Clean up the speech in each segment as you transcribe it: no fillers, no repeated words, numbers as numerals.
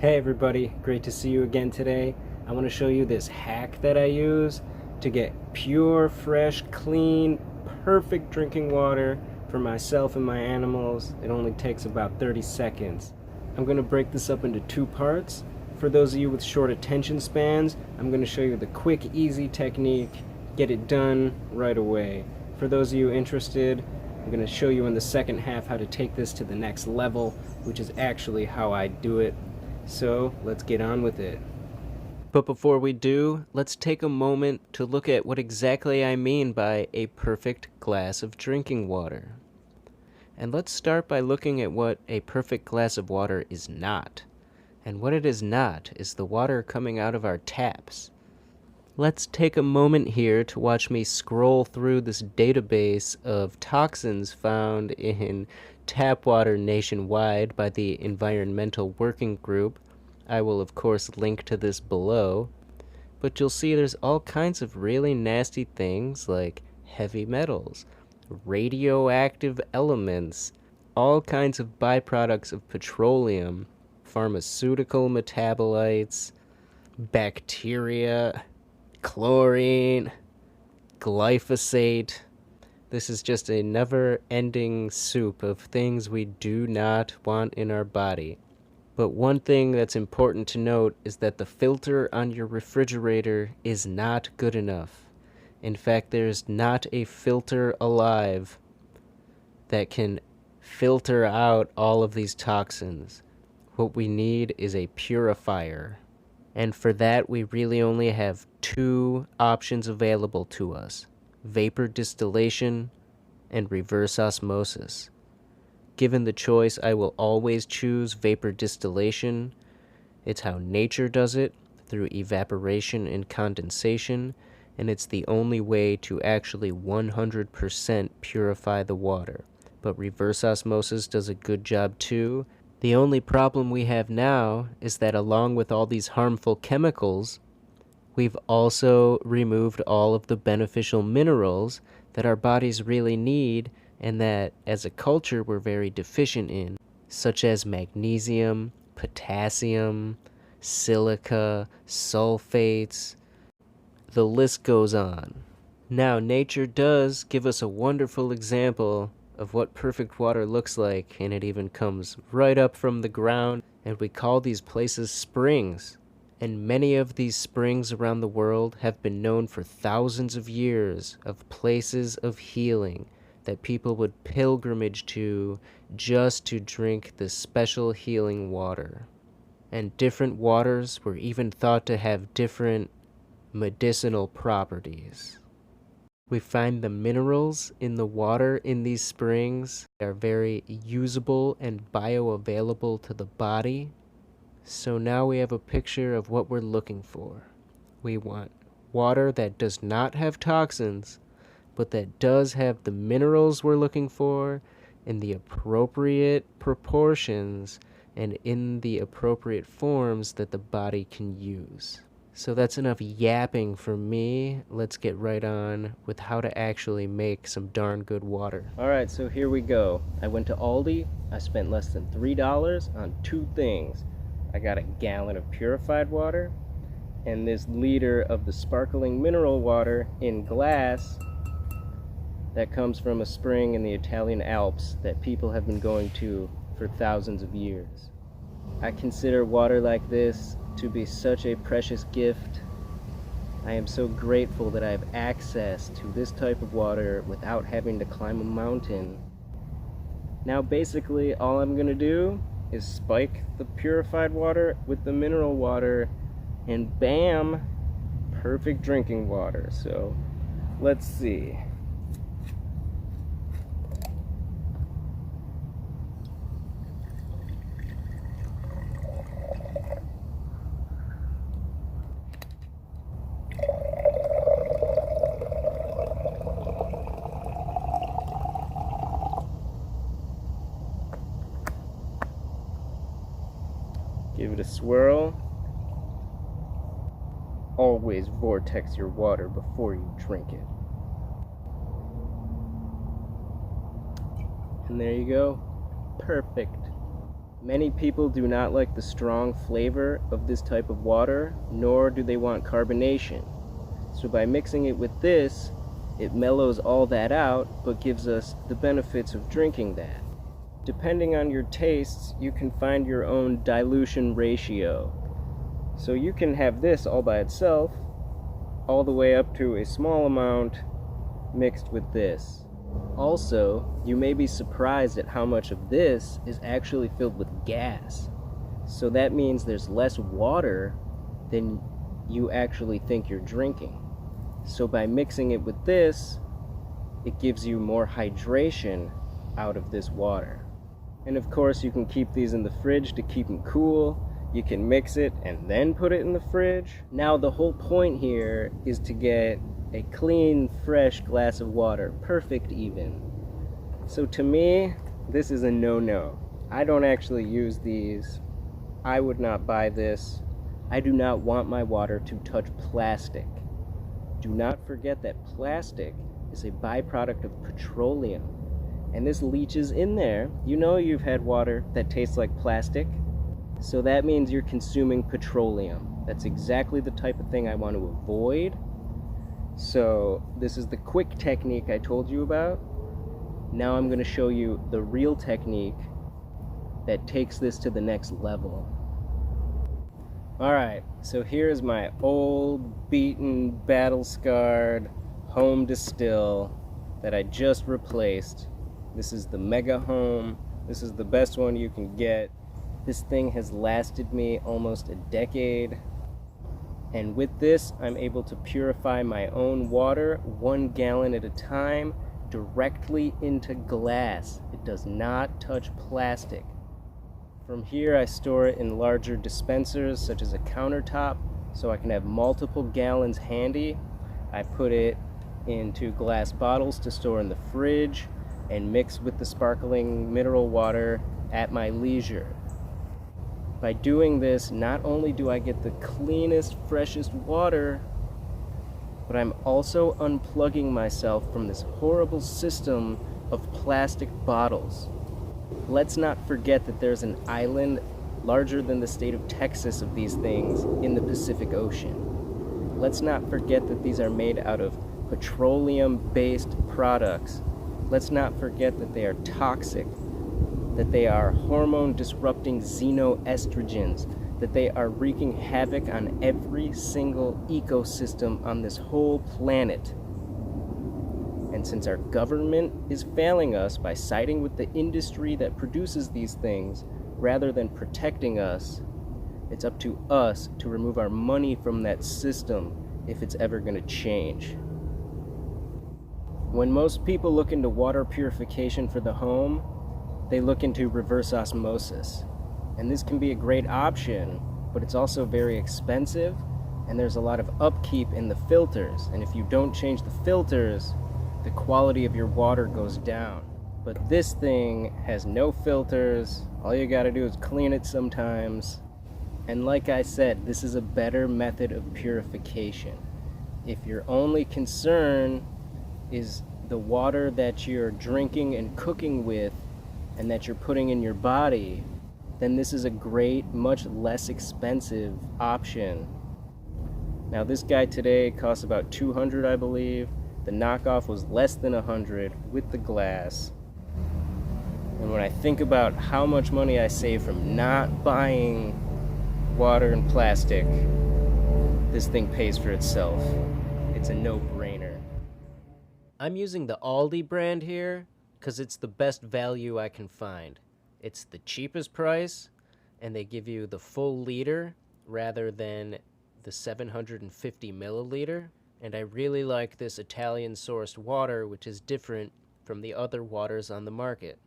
Hey everybody, great to see you again today. I want to show you this hack that I use to get pure, fresh, clean, perfect drinking water for myself and my animals. It only takes about 30 seconds. I'm going to break this up into two parts. For those of you with short attention spans, I'm going to show you the quick, easy technique, get it done right away. For those of you interested, I'm going to show you in the second half how to take this to the next level, which is actually how I do it. So let's get on with it. But before we do, let's take a moment to look at what exactly I mean by a perfect glass of drinking water. And let's start by looking at what a perfect glass of water is not. And what it is not is the water coming out of our taps. Let's take a moment here to watch me scroll through this database of toxins found in tap water nationwide by the Environmental Working Group. I will of course link to this below, but you'll see there's all kinds of really nasty things like heavy metals, radioactive elements, all kinds of byproducts of petroleum, pharmaceutical metabolites, bacteria, chlorine, glyphosate. This is just a never-ending soup of things we do not want in our body. But one thing that's important to note is that the filter on your refrigerator is not good enough. In fact, there's not a filter alive that can filter out all of these toxins. What we need is a purifier. And for that, we really only have two options available to us: vapor distillation and reverse osmosis. Given the choice, I will always choose vapor distillation. It's how nature does it, through evaporation and condensation, and it's the only way to actually 100% purify the water. But reverse osmosis does a good job too. The only problem we have now is that along with all these harmful chemicals, we've also removed all of the beneficial minerals that our bodies really need and that as a culture we're very deficient in, such as magnesium, potassium, silica, sulfates. The list goes on. Now, nature does give us a wonderful example of what perfect water looks like, and it even comes right up from the ground, and we call these places springs. And many of these springs around the world have been known for thousands of years of places of healing that people would pilgrimage to just to drink this special healing water. And different waters were even thought to have different medicinal properties. We find the minerals in the water in these springs are very usable and bioavailable to the body. So now we have a picture of what we're looking for. We want water that does not have toxins, but that does have the minerals we're looking for in the appropriate proportions and in the appropriate forms that the body can use. So that's enough yapping for me. Let's get right on with how to actually make some darn good water. Alright, so here we go. I went to Aldi. I spent less than $3 on two things. I got a gallon of purified water and this liter of the sparkling mineral water in glass that comes from a spring in the Italian Alps that people have been going to for thousands of years. I consider water like this to be such a precious gift. I am so grateful that I have access to this type of water without having to climb a mountain. Now basically all I'm gonna do is spike the purified water with the mineral water, and bam, perfect drinking water. So let's see. Give it a swirl. Always vortex your water before you drink it. And there you go. Perfect. Many people do not like the strong flavor of this type of water, nor do they want carbonation. So by mixing it with this, it mellows all that out, but gives us the benefits of drinking that. Depending on your tastes, you can find your own dilution ratio. So you can have this all by itself, all the way up to a small amount mixed with this. Also, you may be surprised at how much of this is actually filled with gas. So that means there's less water than you actually think you're drinking. So by mixing it with this, it gives you more hydration out of this water. And of course, you can keep these in the fridge to keep them cool. You can mix it and then put it in the fridge. Now the whole point here is to get a clean, fresh glass of water, perfect even. So to me, this is a no-no. I don't actually use these. I would not buy this. I do not want my water to touch plastic. Do not forget that plastic is a byproduct of petroleum, and this leaches in there. You know you've had water that tastes like plastic, so that means you're consuming petroleum. That's exactly the type of thing I want to avoid. So this is the quick technique I told you about. Now I'm going to show you the real technique that takes this to the next level. Alright, so here's my old, beaten, battle-scarred home distill that I just replaced. This is the Megahome. This is the best one you can get. This thing has lasted me almost a decade. And with this, I'm able to purify my own water 1 gallon at a time directly into glass. It does not touch plastic. From here, I store it in larger dispensers, such as a Countertop, so I can have multiple gallons handy. I put it into glass bottles to store in the fridge and mix with the sparkling mineral water at my leisure. By doing this, not only do I get the cleanest, freshest water, but I'm also unplugging myself from this horrible system of plastic bottles. Let's not forget that there's an island larger than the state of Texas of these things in the Pacific Ocean. Let's not forget that these are made out of petroleum-based products. Let's not forget that they are toxic, that they are hormone-disrupting xenoestrogens, that they are wreaking havoc on every single ecosystem on this whole planet. And since our government is failing us by siding with the industry that produces these things rather than protecting us, it's up to us to remove our money from that system if it's ever going to change. When most people look into water purification for the home, they look into reverse osmosis. And this can be a great option, but it's also very expensive, and there's a lot of upkeep in the filters. And if you don't change the filters, the quality of your water goes down. But this thing has no filters. All you gotta do is clean it sometimes. And like I said, this is a better method of purification. If your only concern is the water that you're drinking and cooking with and that you're putting in your body, then this is a great, much less expensive option. Now this guy today costs about $200, I believe. The knockoff was less than $100 with the glass. And when I think about how much money I save from not buying water and plastic, this thing pays for itself. It's a no-brainer. I'm using the Aldi brand here because it's the best value I can find. It's the cheapest price, and they give you the full liter rather than the 750 milliliter. And I really like this Italian-sourced water, which is different from the other waters on the market.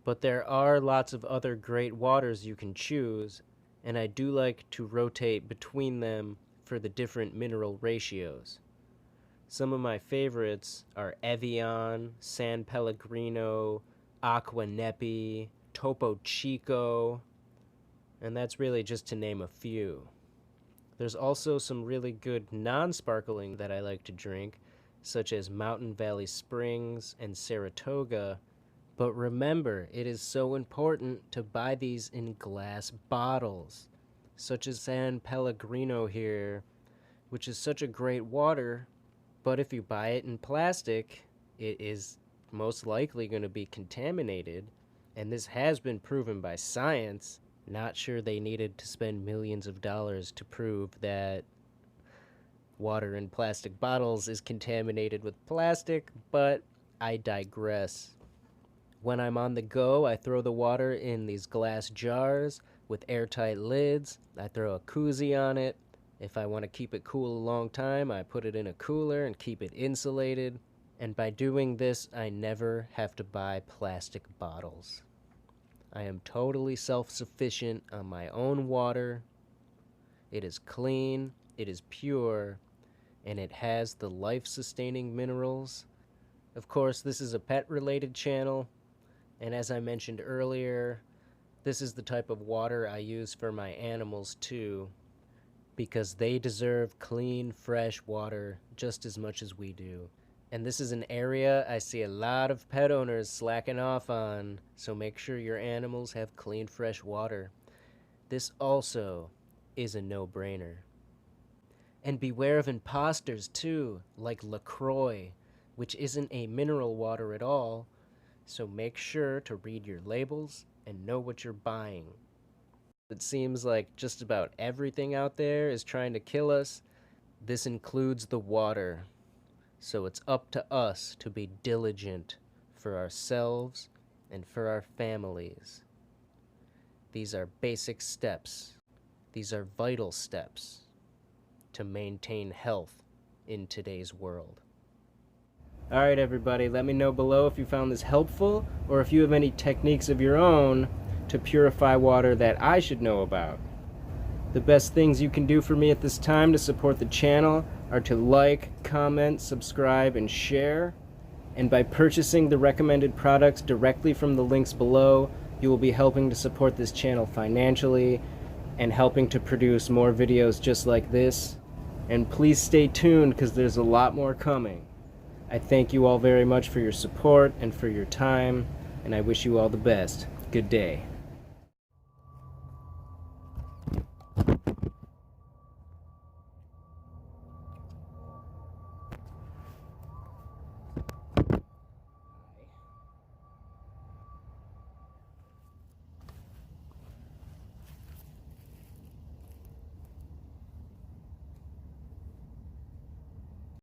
But there are lots of other great waters you can choose, and I do like to rotate between them for the different mineral ratios. Some of my favorites are Evian, San Pellegrino, Aqua Nepi, Topo Chico, and that's really just to name a few. There's also some really good non-sparkling that I like to drink, such as Mountain Valley Springs and Saratoga, But remember, it is so important to buy these in glass bottles, such as San Pellegrino here, which is such a great water, but if you buy it in plastic, it is most likely going to be contaminated, and this has been proven by science. Not sure they needed to spend millions of dollars to prove that water in plastic bottles is contaminated with plastic, but I digress. When I'm on the go, I throw the water in these glass jars with airtight lids. I throw a koozie on it. If I want to keep it cool a long time, I put it in a cooler and keep it insulated. And by doing this, I never have to buy plastic bottles. I am totally self-sufficient on my own water. It is clean, it is pure, and it has the life-sustaining minerals. Of course, this is a pet-related channel, and as I mentioned earlier, this is the type of water I use for my animals too, because they deserve clean, fresh water just as much as we do. And this is an area I see a lot of pet owners slacking off on, so make sure your animals have clean, fresh water. This also is a no-brainer. And beware of imposters too, like LaCroix, which isn't a mineral water at all, so make sure to read your labels and know what you're buying. It seems like just about everything out there is trying to kill us. This includes the water. So it's up to us to be diligent for ourselves and for our families. These are basic steps. These are vital steps to maintain health in today's world. Alright everybody, let me know below if you found this helpful or if you have any techniques of your own to purify water that I should know about. The best things you can do for me at this time to support the channel are to like, comment, subscribe, and share. And by purchasing the recommended products directly from the links below, you will be helping to support this channel financially and helping to produce more videos just like this. And please stay tuned because there's a lot more coming. I thank you all very much for your support and for your time, and I wish you all the best. Good day.